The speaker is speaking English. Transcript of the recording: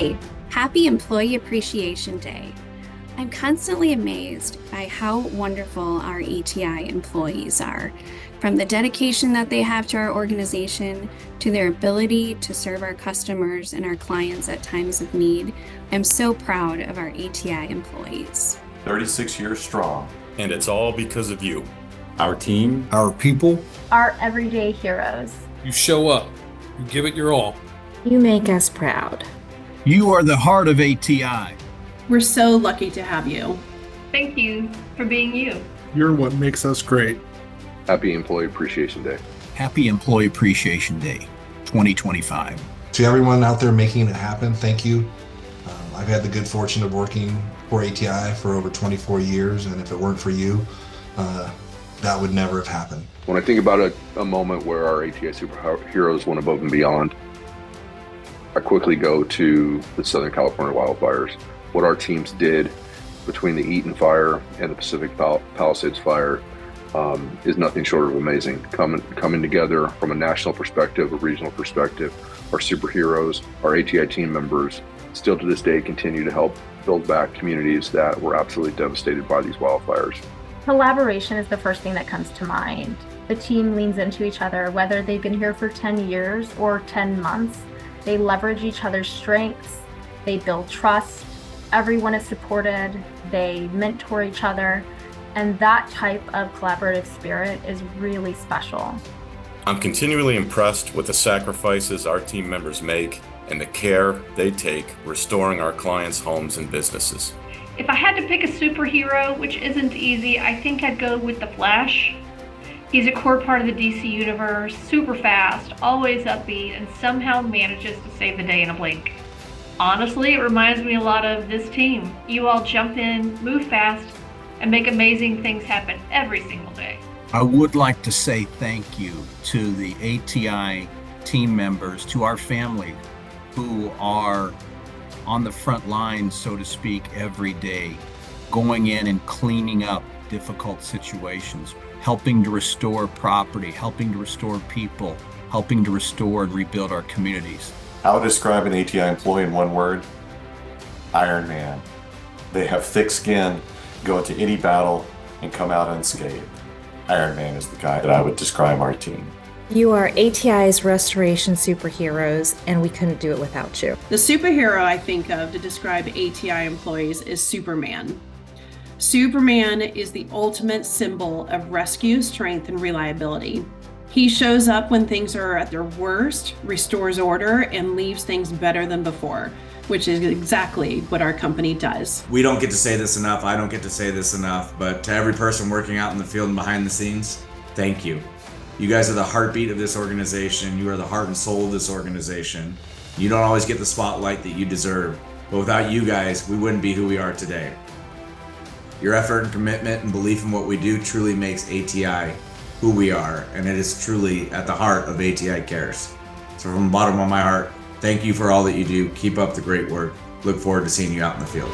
Hey, happy Employee Appreciation Day. I'm constantly amazed by how wonderful our ATI employees are, from the dedication that they have to our organization to their ability to serve our customers and our clients at times of need. I'm so proud of our ATI employees. 36 years strong. And it's all because of you. Our team, our people, our everyday heroes. You show up, you give it your all. You make us proud. You are the heart of ATI. We're so lucky to have you. Thank you for being you. You're what makes us great. Happy Employee Appreciation Day. Happy Employee Appreciation Day 2025. To everyone out there making it happen, thank you. I've had the good fortune of working for ATI for over 24 years, and if it weren't for you, that would never have happened. When I think about a moment where our ATI superheroes went above and beyond, I quickly go to the Southern California wildfires. What our teams did between the Eaton fire and the Pacific Palisades fire is nothing short of amazing. Coming together from a national perspective, a regional perspective, our superheroes, our ATI team members, still to this day continue to help build back communities that were absolutely devastated by these wildfires. Collaboration is the first thing that comes to mind. The team leans into each other, whether they've been here for 10 years or 10 months. They leverage each other's strengths, they build trust, everyone is supported, they mentor each other, and that type of collaborative spirit is really special. I'm continually impressed with the sacrifices our team members make and the care they take restoring our clients' homes and businesses. If I had to pick a superhero, which isn't easy, I think I'd go with the Flash. He's a core part of the DC universe, super fast, always upbeat, and somehow manages to save the day in a blink. Honestly, it reminds me a lot of this team. You all jump in, move fast, and make amazing things happen every single day. I would like to say thank you to the ATI team members, to our family who are on the front lines, so to speak, every day, going in and cleaning up difficult situations, helping to restore property, helping to restore people, helping to restore and rebuild our communities. I would describe an ATI employee in one word: Iron Man. They have thick skin, go into any battle, and come out unscathed. Iron Man is the guy that I would describe our team. You are ATI's restoration superheroes, and we couldn't do it without you. The superhero I think of to describe ATI employees is Superman. Superman is the ultimate symbol of rescue, strength, and reliability. He shows up when things are at their worst, restores order, and leaves things better than before, which is exactly what our company does. We don't get to say this enough. I don't get to say this enough, but to every person working out in the field and behind the scenes, thank you. You guys are the heartbeat of this organization. You are the heart and soul of this organization. You don't always get the spotlight that you deserve, but without you guys, we wouldn't be who we are today. Your effort and commitment and belief in what we do truly makes ATI who we are, and it is truly at the heart of ATI Cares. So from the bottom of my heart, thank you for all that you do. Keep up the great work. Look forward to seeing you out in the field.